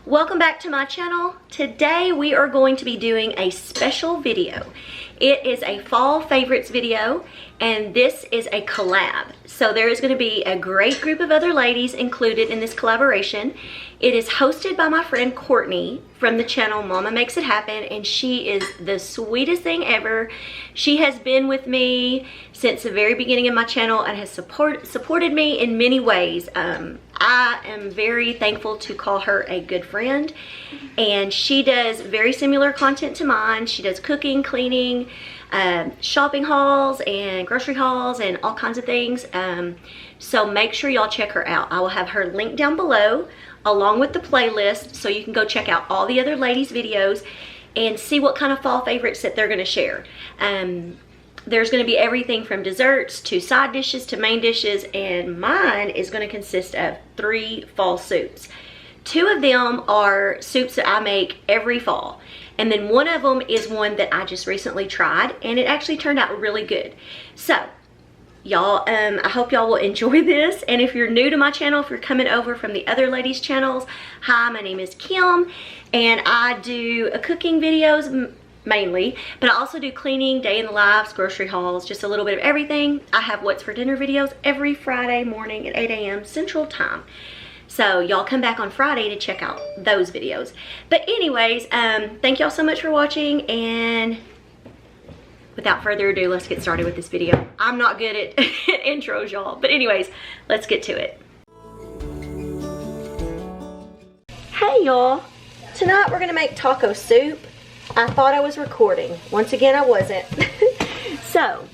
Welcome back to my channel. Today we are going to be doing a special video. It is a fall favorites video and this is a collab. So there is going to be a great group of other ladies included in this collaboration. It is hosted by my friend Courtney from the channel Mama Makes It Happen, and she is the sweetest thing ever. She has been with me since the very beginning of my channel and has supported me in many ways. I am very thankful to call her a good friend, and she does very similar content to mine. She does cooking, cleaning, shopping hauls and grocery hauls and all kinds of things. So make sure y'all check her out. I will have her link down below along with the playlist so you can go check out all the other ladies' videos and see what kind of fall favorites that they're going to share. There's going to be everything from desserts to side dishes to main dishes, and mine is going to consist of 3 fall soups. 2 of them are soups that I make every fall, and then one of them is one that I just recently tried and it actually turned out really good. So y'all, I hope y'all will enjoy this. And if you're new to my channel, if you're coming over from the other ladies' channels, hi, my name is Kim and I do cooking videos mainly, but I also do cleaning, day in the lives, grocery hauls, just a little bit of everything. I have what's for dinner videos every Friday morning at 8 a.m. Central Time. So y'all come back on Friday to check out those videos. But anyways, thank y'all so much for watching, and without further ado, let's get started with this video. I'm not good at intros, y'all, but anyways, let's get to it. Hey y'all, tonight we're gonna make taco soup. I thought I was recording. Once again, I wasn't. So,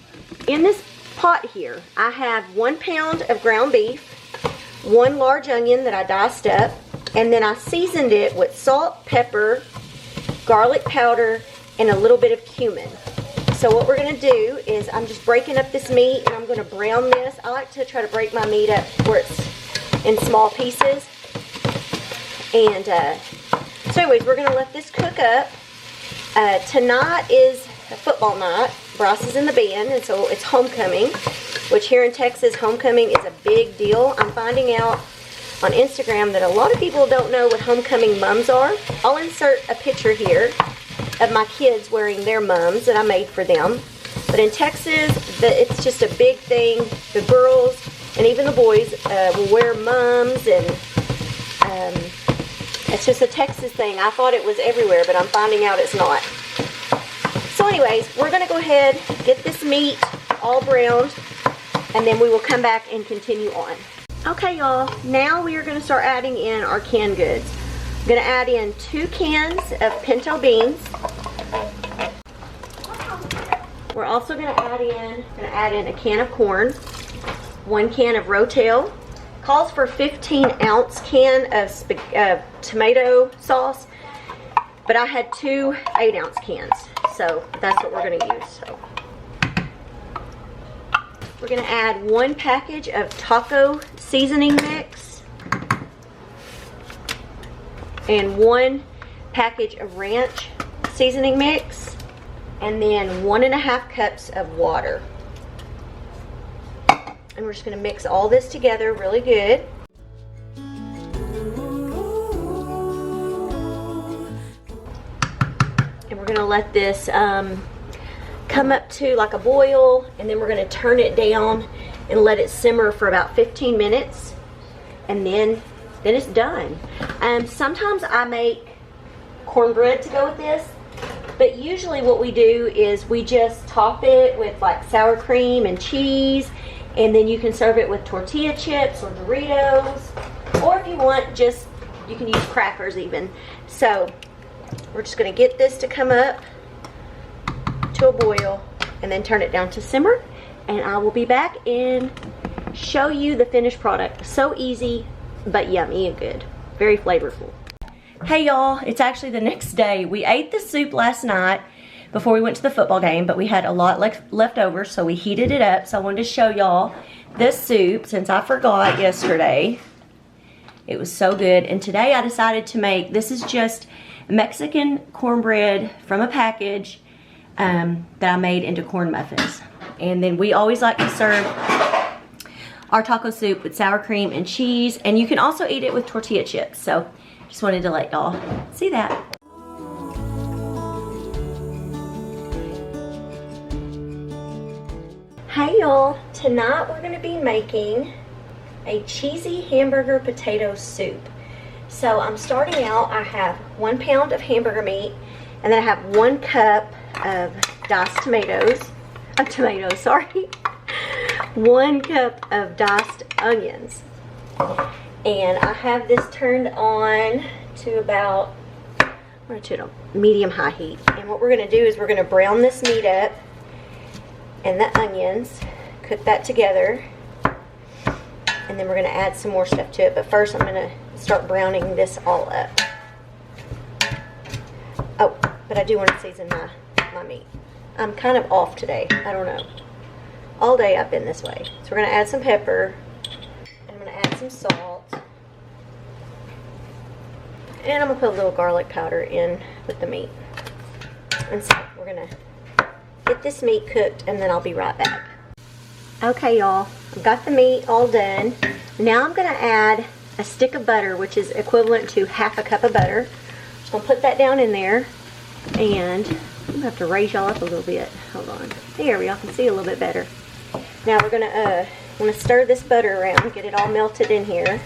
in this pot here, I have 1 pound of ground beef, 1 large onion that I diced up, and then I seasoned it with salt, pepper, garlic powder, and a little bit of cumin. So what we're going to do is I'm just breaking up this meat and I'm going to brown this. I like to try to break my meat up where it's in small pieces. And so anyways, we're going to let this cook up. Tonight is a football night. Bryce is in the band, and so it's homecoming, which here in Texas, homecoming is a big deal. I'm finding out on Instagram that a lot of people don't know what homecoming mums are. I'll insert a picture here of my kids wearing their mums that I made for them. But in Texas, it's just a big thing. The girls and even the boys will wear mums, and it's just a Texas thing. I thought it was everywhere, but I'm finding out it's not. So anyways, we're going to go ahead, get this meat all browned, and then we will come back and continue on. Okay y'all, now we are going to start adding in our canned goods. I'm going to add in 2 cans of pinto beans. We're also going to add in a can of corn, 1 can of Rotel. Calls for 15-ounce can of tomato sauce, but I had 2 8-ounce cans, so that's what we're going to use. So we're going to add 1 package of taco seasoning mix and 1 package of ranch seasoning mix, and then 1.5 cups of water. And we're just going to mix all this together really good. And we're going to let this come up to like a boil, and then we're going to turn it down and let it simmer for about 15 minutes, and then it's done. Sometimes I make cornbread to go with this, but usually what we do is we just top it with like sour cream and cheese, and then you can serve it with tortilla chips or Doritos, or if you want, just you can use crackers even. So we're just going to get this to come up to a boil and then turn it down to simmer, and I will be back and show you the finished product. So easy but yummy and good, very flavorful. Hey y'all, it's actually the next day. We ate the soup last night before we went to the football game, but we had a lot left over, so we heated it up. So I wanted to show y'all this soup since I forgot yesterday. It was so good, and today I decided to make, this is just Mexican cornbread from a package that I made into corn muffins. And then we always like to serve our taco soup with sour cream and cheese, and you can also eat it with tortilla chips. So Just wanted to let y'all see that. Hey y'all, tonight we're going to be making a cheesy hamburger potato soup. So I'm starting out, I have 1 pound of hamburger meat, and then I have 1 cup of diced tomatoes, 1 cup of diced onions. And I have this turned on to about, medium-high heat. And what we're going to do is we're going to brown this meat up and the onions, cook that together, and then we're going to add some more stuff to it. But first I'm going to start browning this all up. Oh, but I do want to season my meat. I'm kind of off today. I don't know. All day I've been this way. So we're going to add some pepper, and I'm going to add some salt, and I'm going to put a little garlic powder in with the meat. And so we're going to get this meat cooked, and then I'll be right back. Okay y'all, I've got the meat all done. Now I'm going to add a stick of butter, which is equivalent to half a cup of butter. Just going to put that down in there, and I'm going to have to raise y'all up a little bit. Hold on. There, y'all can see a little bit better. Now we're going to stir this butter around, get it all melted in here.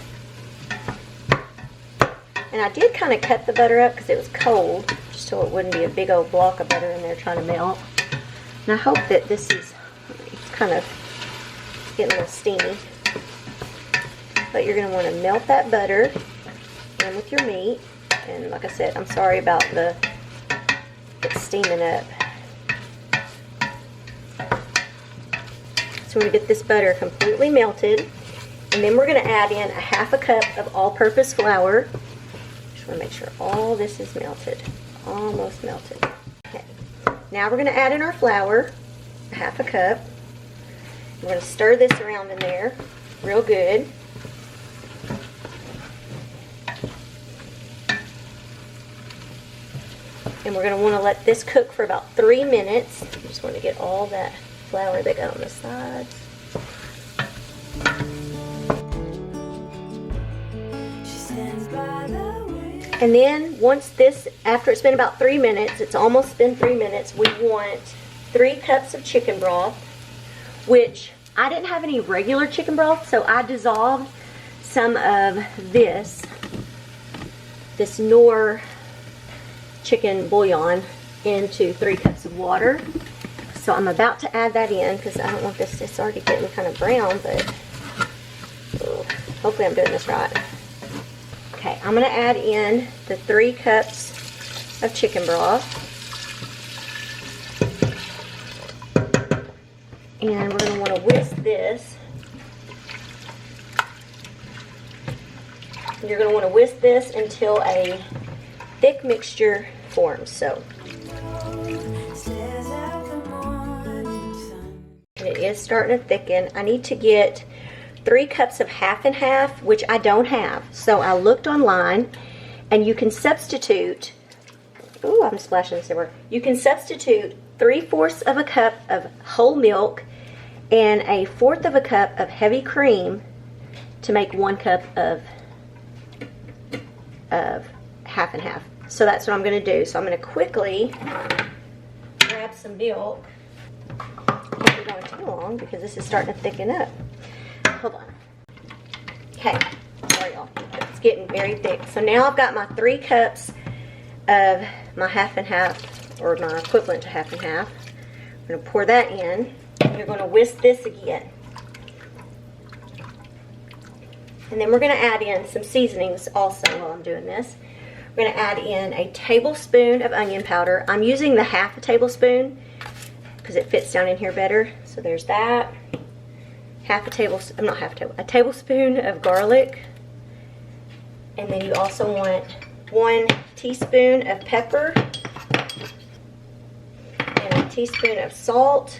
And I did kind of cut the butter up because it was cold, just so it wouldn't be a big old block of butter in there trying to melt. And I hope that this is, it's kind of getting a little steamy. But you're going to want to melt that butter in with your meat. And like I said, I'm sorry about it's steaming up. So we're going to get this butter completely melted. And then we're going to add in a half a cup of all-purpose flour. Just want to make sure all this is melted. Almost melted. Okay. Now we're going to add in our flour, a half a cup. We're going to stir this around in there real good. And we're going to want to let this cook for about 3 minutes. I just want to get all that flour that got on the sides. And then once this, after it's been about 3 minutes, it's almost been 3 minutes, we want 3 cups of chicken broth, which I didn't have any regular chicken broth, so I dissolved some of this Knorr chicken bouillon into 3 cups of water. So I'm about to add that in because I don't want this, it's already getting kind of brown, but hopefully I'm doing this right. Okay, I'm going to add in the 3 cups of chicken broth. And we're going to want to whisk this. You're going to want to whisk this until a thick mixture forms. So it is starting to thicken. I need to get 3 cups of half and half, which I don't have. So I looked online, and you can substitute, ooh, I'm splashing this everywhere. You can substitute 3/4 of a cup of whole milk and a 1/4 of a cup of heavy cream to make 1 cup of half and half. So that's what I'm going to do. So I'm going to quickly grab some milk. Can't be going too long because this is starting to thicken up. Hold on. Okay, sorry y'all. It's getting very thick. So now I've got my 3 cups of my half and half, or my equivalent to half and half. I'm going to pour that in. You're going to whisk this again. And then we're going to add in some seasonings also while I'm doing this. We're going to add in a tablespoon of onion powder. I'm using the half a tablespoon because it fits down in here better. So there's that. A tablespoon of garlic. And then you also want 1 teaspoon of pepper and a teaspoon of salt.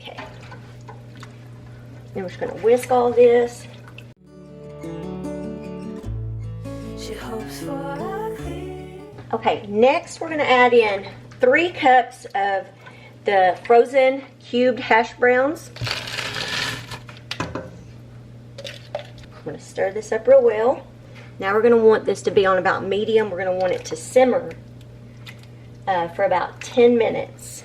Okay. Then we're just going to whisk all this. Okay, next we're going to add in 3 cups of the frozen cubed hash browns. I'm going to stir this up real well. Now we're going to want this to be on about medium. We're going to want it to simmer for about 10 minutes.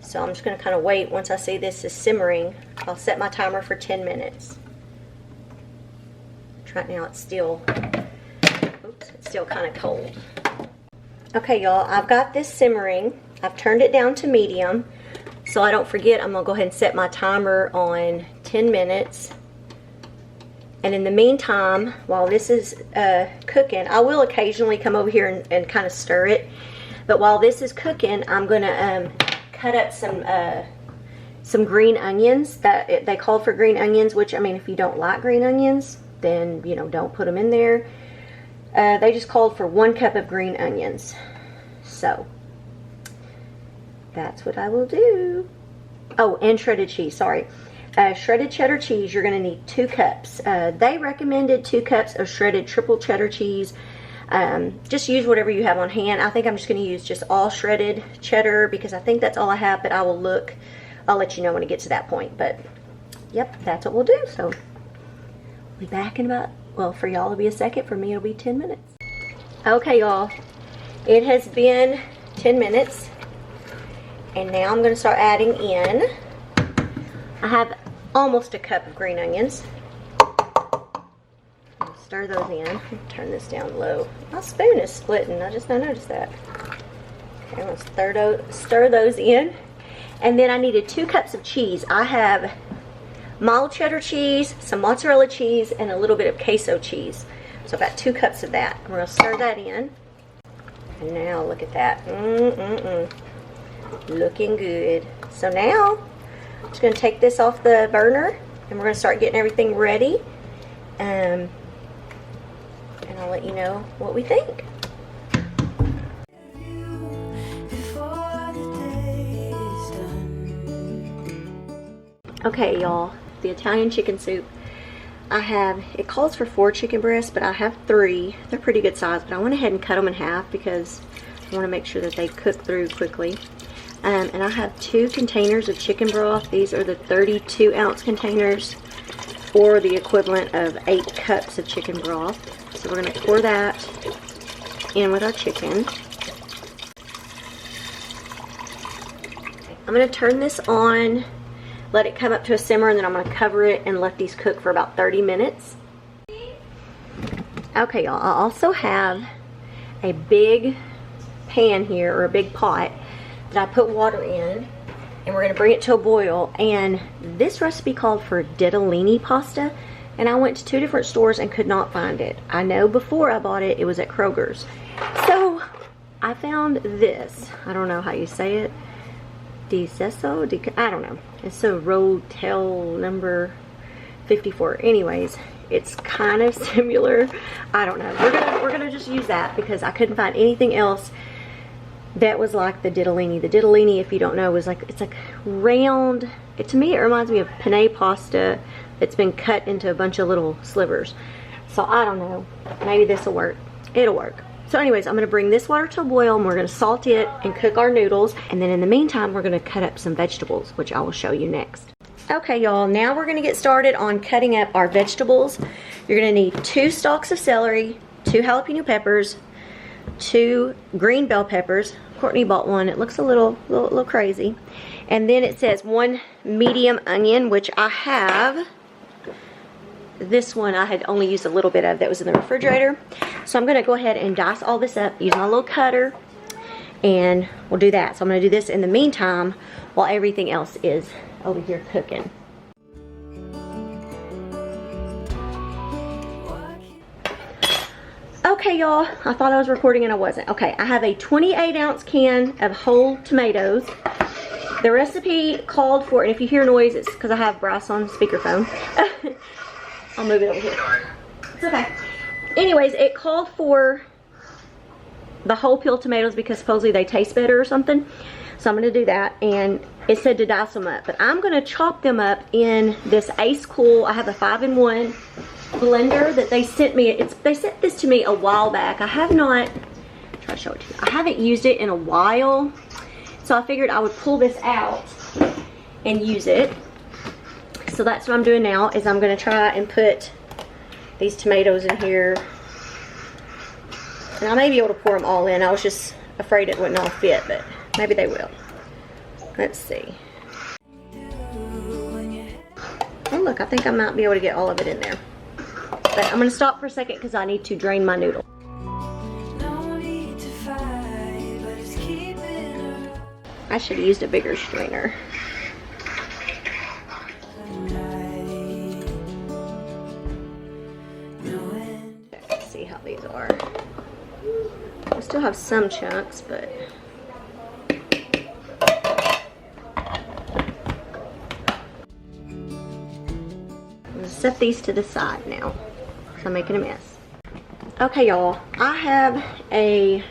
So I'm just going to kind of wait. Once I see this is simmering, I'll set my timer for 10 minutes. Right now it's still, oops, it's still kind of cold. Okay, y'all, I've got this simmering. I've turned it down to medium. So I don't forget, I'm going to go ahead and set my timer on 10 minutes. And in the meantime, while this is cooking, I will occasionally come over here and kind of stir it. But while this is cooking, I'm going to cut up some green onions. That they called for green onions, which, I mean, if you don't like green onions, then, you know, don't put them in there. They just called for 1 cup of green onions. So that's what I will do. Oh, and shredded cheese, sorry. Shredded cheddar cheese, you're going to need 2 cups. They recommended 2 cups of shredded triple cheddar cheese. Just use whatever you have on hand. I think I'm just going to use just all shredded cheddar because I think that's all I have, but I will look. I'll let you know when it gets to that point. But, yep, that's what we'll do. So, we'll be back in about, well, for y'all it'll be a second. For me, it'll be 10 minutes. Okay, y'all. It has been 10 minutes. And now I'm going to start adding in. I have almost a cup of green onions. I'll stir those in. Turn this down low. My spoon is splitting. I just now noticed that. Okay, I'm going to stir those in. And then I needed 2 cups of cheese. I have mild cheddar cheese, some mozzarella cheese, and a little bit of queso cheese. So about 2 cups of that. We're going to stir that in. And now look at that. Looking good. So now I'm just going to take this off the burner and we're going to start getting everything ready. And I'll let you know what we think. Okay, y'all, the Italian chicken soup. It calls for 4 chicken breasts, but I have 3. They're pretty good size, but I went ahead and cut them in half because I want to make sure that they cook through quickly. And I have 2 containers of chicken broth. These are the 32-ounce containers, or the equivalent of 8 cups of chicken broth. So we're going to pour that in with our chicken. I'm going to turn this on, let it come up to a simmer, and then I'm going to cover it and let these cook for about 30 minutes. Okay, y'all, I also have a big pan here, or a big pot, that I put water in, and we're going to bring it to a boil. And this recipe called for ditalini pasta, and I went to 2 different stores and could not find it. I know before I bought it, it was at Kroger's. So I found this. I don't know how you say it. I don't know. It's a Rotel number 54. Anyways, it's kind of similar. I don't know. We're gonna just use that because I couldn't find anything else that was like the ditalini. The ditalini, if you don't know, is like, it's like round. To me, it reminds me of penne pasta that's been cut into a bunch of little slivers. So I don't know. Maybe this will work. It'll work. So anyways, I'm going to bring this water to a boil, and we're going to salt it and cook our noodles. And then in the meantime, we're going to cut up some vegetables, which I will show you next. Okay, y'all, now we're going to get started on cutting up our vegetables. You're going to need 2 stalks of celery, 2 jalapeno peppers, 2 green bell peppers. Courtney bought one. It looks a little crazy. And then it says 1 medium onion, which I have. This one I had only used a little bit of that was in the refrigerator. So I'm going to go ahead and dice all this up using my little cutter, and we'll do that. So I'm going to do this in the meantime while everything else is over here cooking. Okay, y'all, I thought I was recording and I wasn't. Okay, I have a 28-ounce can of whole tomatoes. The recipe called for, and if you hear noise, it's because I have Bryce on speakerphone. I'll move it over here. It's okay. Anyways, it called for the whole peeled tomatoes because supposedly they taste better or something. So I'm going to do that, and it said to dice them up. But I'm going to chop them up in this Ace Cool. I have a 5-in-1 blender that they sent me. They sent this to me a while back. I have not, try to show it to you. I haven't used it in a while. So I figured I would pull this out and use it. So that's what I'm doing now, is I'm going to try and put these tomatoes in here. And I may be able to pour them all in. I was just afraid it wouldn't all fit, but maybe they will. Let's see. Oh look, I think I might be able to get all of it in there. But I'm going to stop for a second because I need to drain my noodle. I should have used a bigger strainer. Let's see how these are. I still have some chunks, but I'm gonna set these to the side now because I'm making a mess. Okay, y'all, I have a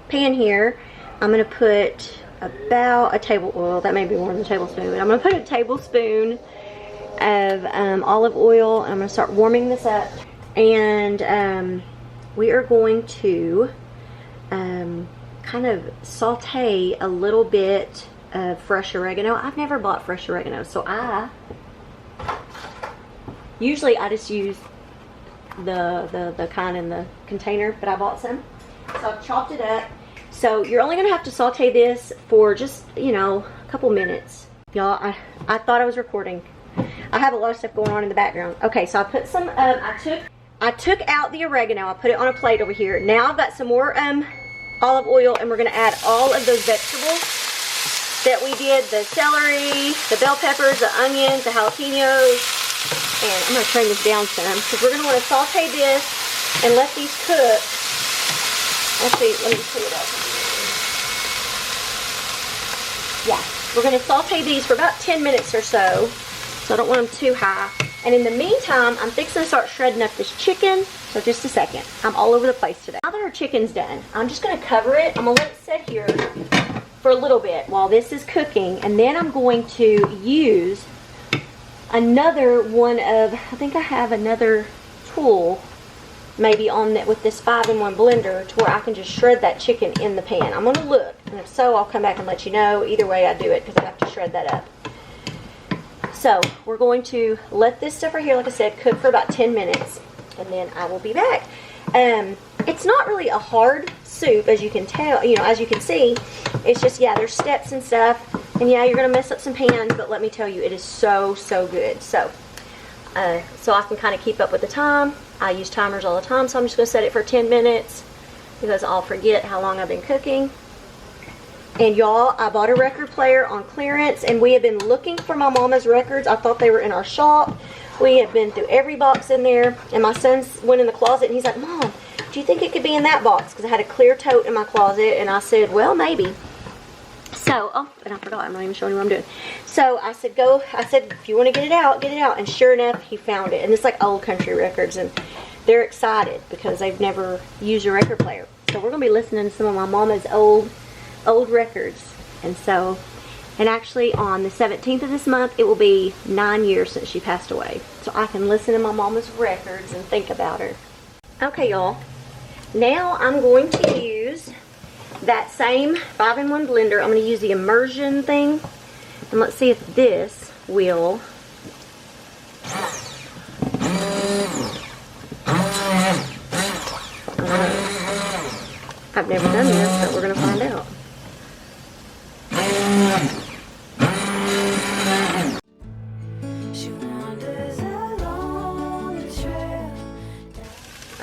pan here. I'm gonna put about a well, that may be more than a tablespoon, but I'm gonna put a tablespoon of olive oil. I'm gonna start warming this up, and we are going to kind of saute a little bit of fresh oregano. I've never bought fresh oregano, so usually I just use the kind in the container, but I bought some, so I've chopped it up. So you're only gonna have to saute this for just, you know, a couple minutes. Y'all, I thought I was recording. I have a lot of stuff going on in the background. Okay, so I put some, I took out the oregano. I put it on a plate over here. Now I've got some more olive oil, and we're gonna add all of those vegetables that we did, the celery, the bell peppers, the onions, the jalapenos, and I'm gonna turn this down some because we're gonna wanna saute this and let these cook. Let's see, let me pull it up. Yeah, we're going to saute these for about 10 minutes or so. So I don't want them too high. And in the meantime, I'm fixing to start shredding up this chicken. So just a second. I'm all over the place today. Now that our chicken's done, I'm just going to cover it. I'm going to let it sit here for a little bit while this is cooking. And then I'm going to use another one of, I think I have another tool maybe on that with this 5-in-1 blender to where I can just shred that chicken in the pan. I'm going to look, and if so, I'll come back and let you know. Either way I do it because I have to shred that up. So we're going to let this stuff right here, like I said, cook for about 10 minutes, and then I will be back. It's not really a hard soup, as you can tell, you know, as you can see. It's just, yeah, there's steps and stuff, and yeah, you're going to mess up some pans, but let me tell you, it is so, so good. So I can kind of keep up with the time. I use timers all the time, so I'm just going to set it for 10 minutes because I'll forget how long I've been cooking. And y'all, I bought a record player on clearance, and we have been looking for my mama's records. I thought they were in our shop. We have been through every box in there, and my son went in the closet, and he's like, Mom, do you think it could be in that box? Because I had a clear tote in my closet, and I said, well, maybe. So, oh, and I forgot, I'm not even showing you what I'm doing. So I said, if you want to get it out, get it out. And sure enough, he found it. And it's like old country records, and they're excited because they've never used a record player. So we're going to be listening to some of my mama's old records. And so, and actually on the 17th of this month, it will be 9 years since she passed away. So I can listen to my mama's records and think about her. Okay, y'all. Now I'm going to use that same 5-in-1 blender. I'm going to use the immersion thing, and let's see if this will. I've never done this, but we're going to find out.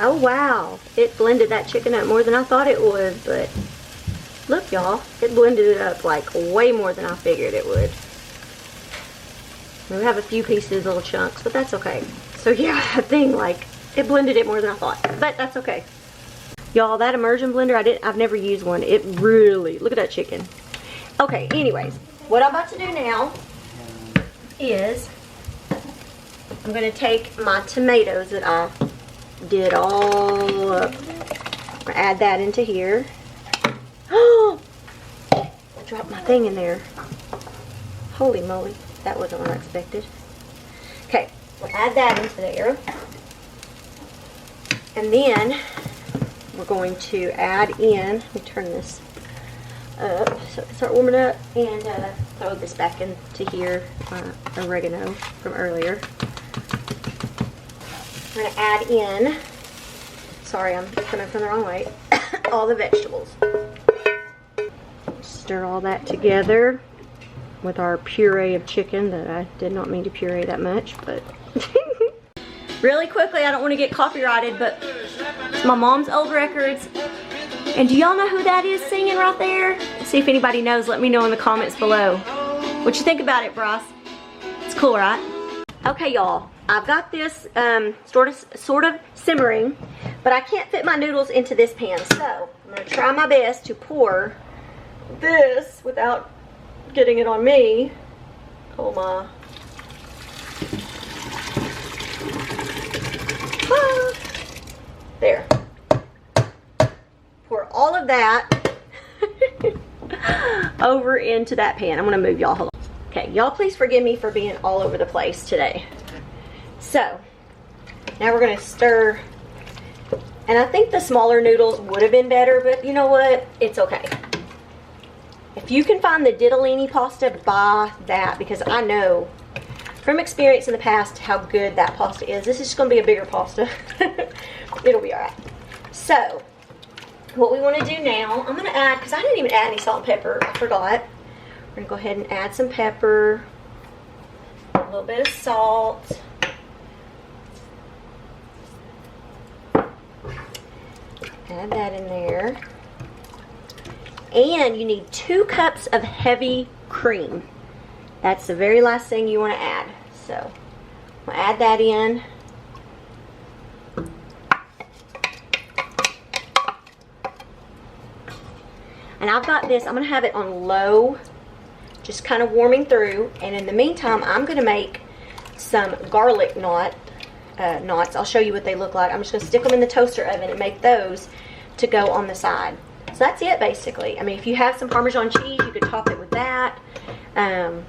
Oh wow, it blended that chicken up more than I thought it would, but look y'all, it blended it up like way more than I figured it would. We have a few pieces, little chunks, but that's okay. So yeah, that thing, like, it blended it more than I thought, but that's okay. Y'all, that immersion blender, I've never used one. It really, look at that chicken. Okay, anyways, what I'm about to do now is I'm going to take my tomatoes that I did all up. I'm going to add that into here. Oh! I dropped my thing in there. Holy moly, that wasn't what I expected. Okay, we'll add that into there. And then we're going to add in, let me turn this up so it can start warming up, and throw this back into here, oregano from earlier. we're gonna add in, sorry, I'm coming from the wrong way, all the vegetables. Stir all that together with our puree of chicken that I did not mean to puree that much, but really quickly, I don't want to get copyrighted, but it's my mom's old records. And do y'all know who that is singing right there? See if anybody knows, let me know in the comments below. What you think about it, Bryce? It's cool, right? Okay, y'all, I've got this sort of simmering, but I can't fit my noodles into this pan, so I'm gonna try my best to pour this without getting it on me. Oh my. Ah. There. Pour all of that over into that pan. I'm gonna move y'all, hold on. Okay, y'all please forgive me for being all over the place today. So, now we're gonna stir. And I think the smaller noodles would have been better, but you know what? It's okay. If you can find the ditalini pasta, buy that, because I know from experience in the past how good that pasta is. This is just gonna be a bigger pasta. It'll be all right. So, what we want to do now, I'm going to add, because I didn't even add any salt and pepper, I forgot. We're going to go ahead and add some pepper, a little bit of salt, add that in there, and you need 2 cups of heavy cream. That's the very last thing you want to add. So, we'll add that in. And I've got this, I'm going to have it on low, just kind of warming through. And in the meantime, I'm going to make some garlic knots. I'll show you what they look like. I'm just going to stick them in the toaster oven and make those to go on the side. So that's it, basically. I mean, if you have some Parmesan cheese, you could top it with that. I'm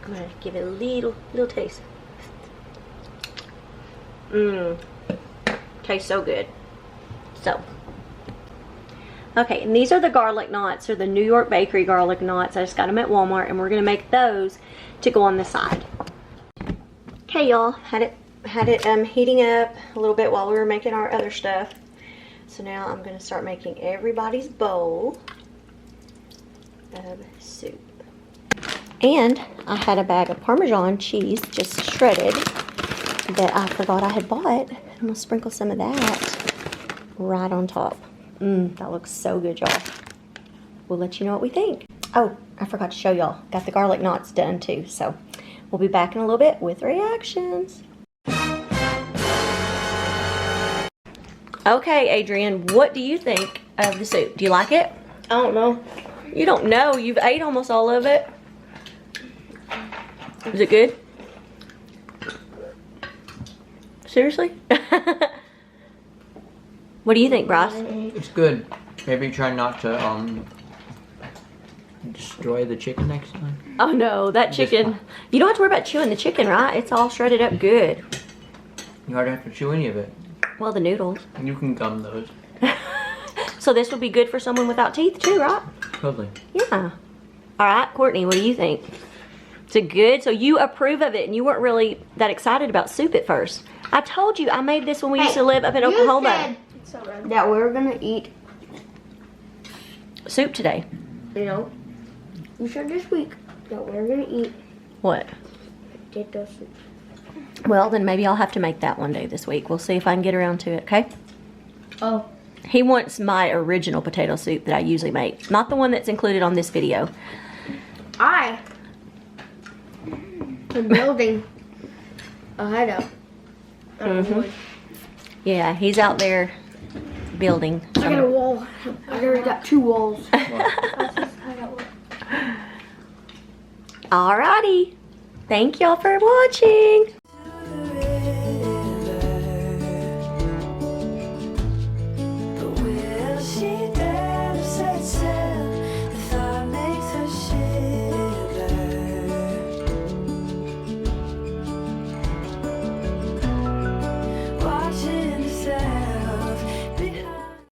going to give it a little taste. Tastes so good. So. Okay, and these are the garlic knots, or the New York Bakery garlic knots. I just got them at Walmart, and we're going to make those to go on the side. Okay, y'all, had it heating up a little bit while we were making our other stuff. So now I'm going to start making everybody's bowl of soup. And I had a bag of Parmesan cheese, just shredded, that I forgot I had bought. I'm going to sprinkle some of that right on top. That looks so good, y'all. We'll let you know what we think. Oh, I forgot to show y'all. Got the garlic knots done too. So we'll be back in a little bit with reactions. Okay, Adrian, what do you think of the soup? Do you like it? I don't know. You don't know. You've ate almost all of it. Is it good? Seriously? What do you think, Bryce? It's good. Maybe try not to destroy the chicken next time. Oh no, that chicken. You don't have to worry about chewing the chicken, right? It's all shredded up good. You hardly have to chew any of it. Well, the noodles. You can gum those. So this would be good for someone without teeth too, right? Totally. Yeah. All right, Courtney, what do you think? Is it good? So you approve of it, and you weren't really that excited about soup at first. I told you I made this when we used to live up in Oklahoma. So that we're gonna eat Soup today. You know, we said this week that we're gonna eat What? potato soup. Well, then maybe I'll have to make that one day this week. We'll see if I can get around to it, okay? Oh. He wants my original potato soup that I usually make, not the one that's included on this video. I am building a hideout. Yeah, he's out there building. I got a wall. I already got 2 walls. Alrighty. Thank y'all for watching.